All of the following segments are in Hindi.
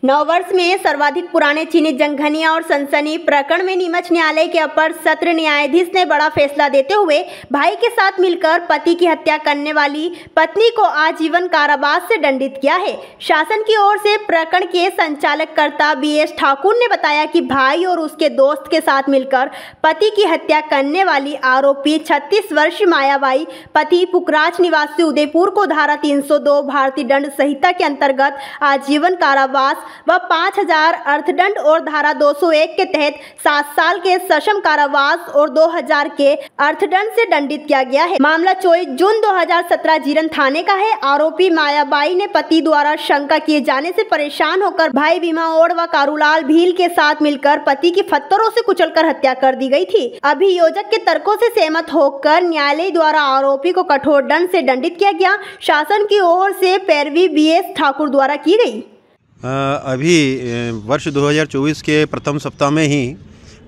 नववर्ष में सर्वाधिक पुराने चीनी जंगघनिया और सनसनी प्रकरण में नीमच न्यायालय के अपर सत्र न्यायाधीश ने बड़ा फैसला देते हुए भाई के साथ मिलकर पति की हत्या करने वाली पत्नी को आजीवन कारावास से दंडित किया है। शासन की ओर से प्रकरण के संचालककर्ता BS ठाकुर ने बताया कि भाई और उसके दोस्त के साथ मिलकर पति की हत्या करने वाली आरोपी 36 वर्षीय मायाबाई पति पुखराज निवासी उदयपुर को धारा 302 भारतीय दंड संहिता के अंतर्गत आजीवन कारावास व 5000 अर्थदंड और धारा 201 के तहत 7 साल के सश्रम कारावास और 2000 के अर्थदंड से दंडित किया गया है। मामला 24 जून 2017 जीरन थाने का है। आरोपी मायाबाई ने पति द्वारा शंका किए जाने से परेशान होकर भाई भीमा और व कारूलाल भील के साथ मिलकर पति की पत्थरों से कुचलकर हत्या कर दी गई थी। अभियोजक के तर्कों से सहमत होकर न्यायालय द्वारा आरोपी को कठोर दंड से दंडित किया गया। शासन की ओर से पैरवी BS ठाकुर द्वारा की गई। अभी वर्ष 2024 के प्रथम सप्ताह में ही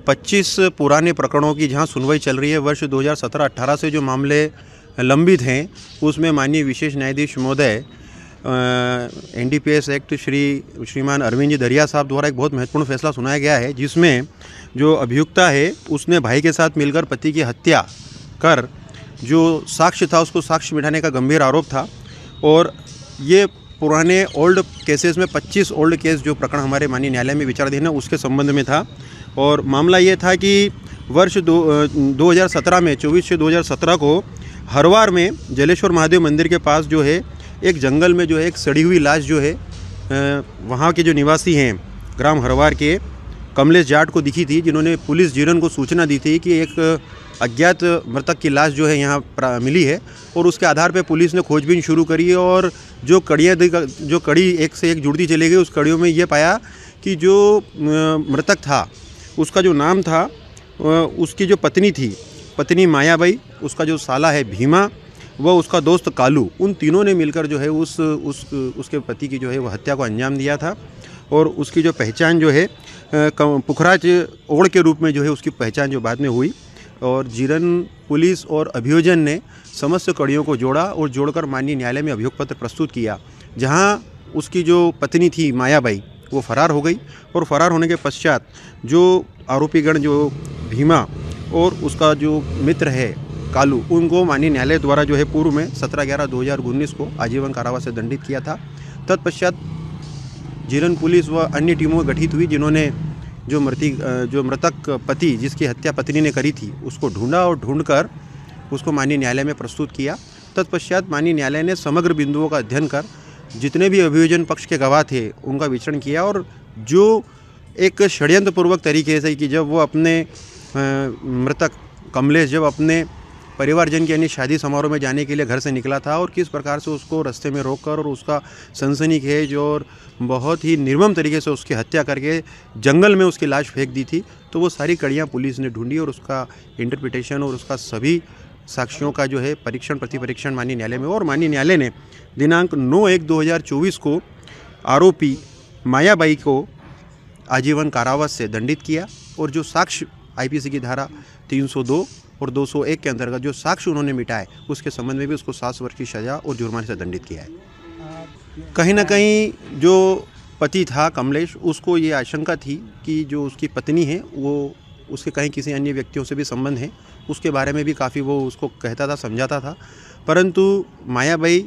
25 पुराने प्रकरणों की जहां सुनवाई चल रही है। वर्ष 2017-18 से जो मामले लंबित हैं उसमें माननीय विशेष न्यायाधीश महोदय NDPS एक्ट श्रीमान अरविंद जी दरिया साहब द्वारा एक बहुत महत्वपूर्ण फैसला सुनाया गया है, जिसमें जो अभियुक्ता है उसने भाई के साथ मिलकर पति की हत्या कर जो साक्ष्य था उसको साक्ष्य मिटाने का गंभीर आरोप था। और ये पुराने ओल्ड केसेस में 25 ओल्ड केस जो प्रकरण हमारे माननीय न्यायालय में विचाराधीन है उसके संबंध में था। और मामला ये था कि वर्ष 2017 में 24 से 2017 को हरवार में जलेश्वर महादेव मंदिर के पास जो है एक जंगल में जो है एक सड़ी हुई लाश जो है वहाँ के जो निवासी हैं ग्राम हरवार के कमलेश जाट को दिखी थी, जिन्होंने पुलिस जीरन को सूचना दी थी कि एक अज्ञात मृतक की लाश जो है यहाँ मिली है। और उसके आधार पर पुलिस ने खोजबीन शुरू करी और जो कड़ी एक से एक जुड़ती चली गई, उस कड़ियों में ये पाया कि जो मृतक था उसका जो नाम था उसकी जो पत्नी मायाबाई, उसका जो साला है भीमा व उसका दोस्त कालू, उन तीनों ने मिलकर जो है उसके पति की जो है वो हत्या को अंजाम दिया था। और उसकी जो पहचान जो है पुखराज ओड़ के रूप में जो है उसकी पहचान जो बाद में हुई। और जीरन पुलिस और अभियोजन ने समस्त कड़ियों को जोड़ा और जोड़कर माननीय न्यायालय में अभियोग पत्र प्रस्तुत किया, जहां उसकी जो पत्नी थी मायाबाई वो फरार हो गई। और फरार होने के पश्चात जो आरोपीगण जो भीमा और उसका जो मित्र है कालू, उनको माननीय न्यायालय द्वारा जो है पूर्व में 17/11/2019 को आजीवन कारावास से दंडित किया था। तत्पश्चात जीरन पुलिस व अन्य टीमों गठित हुई, जिन्होंने जो मृतक पति जिसकी हत्या पत्नी ने करी थी उसको ढूंढा और ढूंढकर उसको माननीय न्यायालय में प्रस्तुत किया। तत्पश्चात माननीय न्यायालय ने समग्र बिंदुओं का अध्ययन कर जितने भी अभियोजन पक्ष के गवाह थे उनका विचारण किया। और जो एक षड्यंत्रपूर्वक तरीके से कि जब वो अपने मृतक कमलेश जब अपने परिवारजन के यानी शादी समारोह में जाने के लिए घर से निकला था और किस प्रकार से उसको रास्ते में रोककर और उसका सनसनीखेज और बहुत ही निर्मम तरीके से उसकी हत्या करके जंगल में उसकी लाश फेंक दी थी, तो वो सारी कड़ियाँ पुलिस ने ढूंढी और उसका इंटरप्रिटेशन और उसका सभी साक्ष्यों का जो है परीक्षण प्रतिपरीक्षण माननीय न्यायालय में। और माननीय न्यायालय ने दिनांक 9/1/2024 को आरोपी मायाबाई को आजीवन कारावास से दंडित किया। और जो साक्ष्य IPC की धारा 302 और 201 के अंतर्गत जो साक्ष्य उन्होंने मिटाए उसके संबंध में भी उसको 7 वर्ष की सज़ा और जुर्माने से दंडित किया है। कहीं ना कहीं जो पति था कमलेश, उसको ये आशंका थी कि जो उसकी पत्नी है वो उसके कहीं किसी अन्य व्यक्तियों से भी संबंध है, उसके बारे में भी काफ़ी वो उसको कहता था, समझाता था। परंतु मायाबाई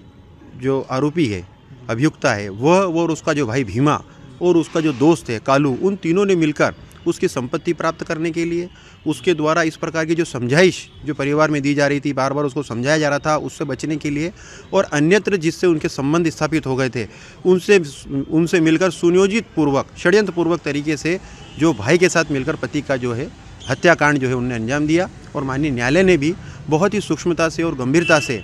जो आरोपी है, अभियुक्ता है, वह और उसका जो भाई भीमा और उसका जो दोस्त है कालू, उन तीनों ने मिलकर उसकी संपत्ति प्राप्त करने के लिए उसके द्वारा इस प्रकार की जो समझाइश जो परिवार में दी जा रही थी, बार बार उसको समझाया जा रहा था, उससे बचने के लिए और अन्यत्र जिससे उनके संबंध स्थापित हो गए थे उनसे मिलकर सुनियोजित पूर्वक षड्यंत्र पूर्वक तरीके से जो भाई के साथ मिलकर पति का जो है हत्याकांड जो है उन्होंने अंजाम दिया। और माननीय न्यायालय ने भी बहुत ही सूक्ष्मता से और गंभीरता से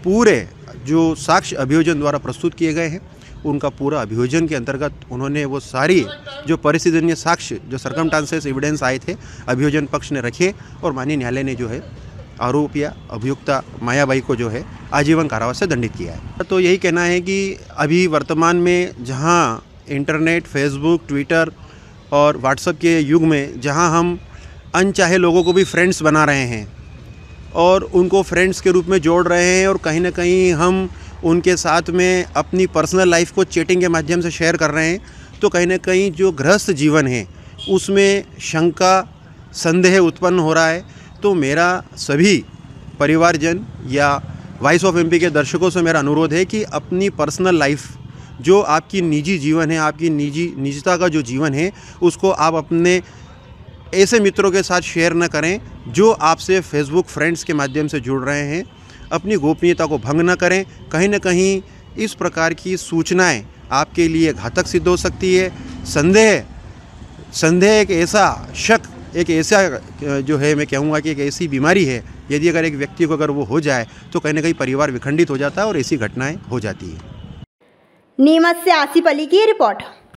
पूरे जो साक्ष्य अभियोजन द्वारा प्रस्तुत किए गए हैं उनका पूरा अभियोजन के अंतर्गत उन्होंने वो सारी जो परिस्थितिजन्य साक्ष्य जो सर्कमस्टांसेस एविडेंस आए थे अभियोजन पक्ष ने रखे। और माननीय न्यायालय ने जो है आरोपिया अभियुक्ता मायाबाई को जो है आजीवन कारावास से दंडित किया है। तो यही कहना है कि अभी वर्तमान में जहां इंटरनेट, फेसबुक, ट्विटर और व्हाट्सएप के युग में जहां हम अनचाहे लोगों को भी फ्रेंड्स बना रहे हैं और उनको फ्रेंड्स के रूप में जोड़ रहे हैं और कहीं ना कहीं हम उनके साथ में अपनी पर्सनल लाइफ को चैटिंग के माध्यम से शेयर कर रहे हैं, तो कहीं ना कहीं जो गृहस्थ जीवन है उसमें शंका, संदेह उत्पन्न हो रहा है। तो मेरा सभी परिवारजन या वॉइस ऑफ एमपी के दर्शकों से मेरा अनुरोध है कि अपनी पर्सनल लाइफ, जो आपकी निजी जीवन है, आपकी निजता का जो जीवन है, उसको आप अपने ऐसे मित्रों के साथ शेयर न करें जो आपसे फेसबुक फ्रेंड्स के माध्यम से जुड़ रहे हैं। अपनी गोपनीयता को भंग न करें। कहीं न कहीं इस प्रकार की सूचनाएं आपके लिए घातक सिद्ध हो सकती है। संदेह एक ऐसा शक, एक ऐसा जो है, मैं कहूँगा कि एक ऐसी बीमारी है, यदि अगर एक व्यक्ति को अगर वो हो जाए तो कहीं ना कहीं परिवार विखंडित हो जाता है और ऐसी घटनाएं हो जाती है। नीमच से आसिफ अली की रिपोर्ट।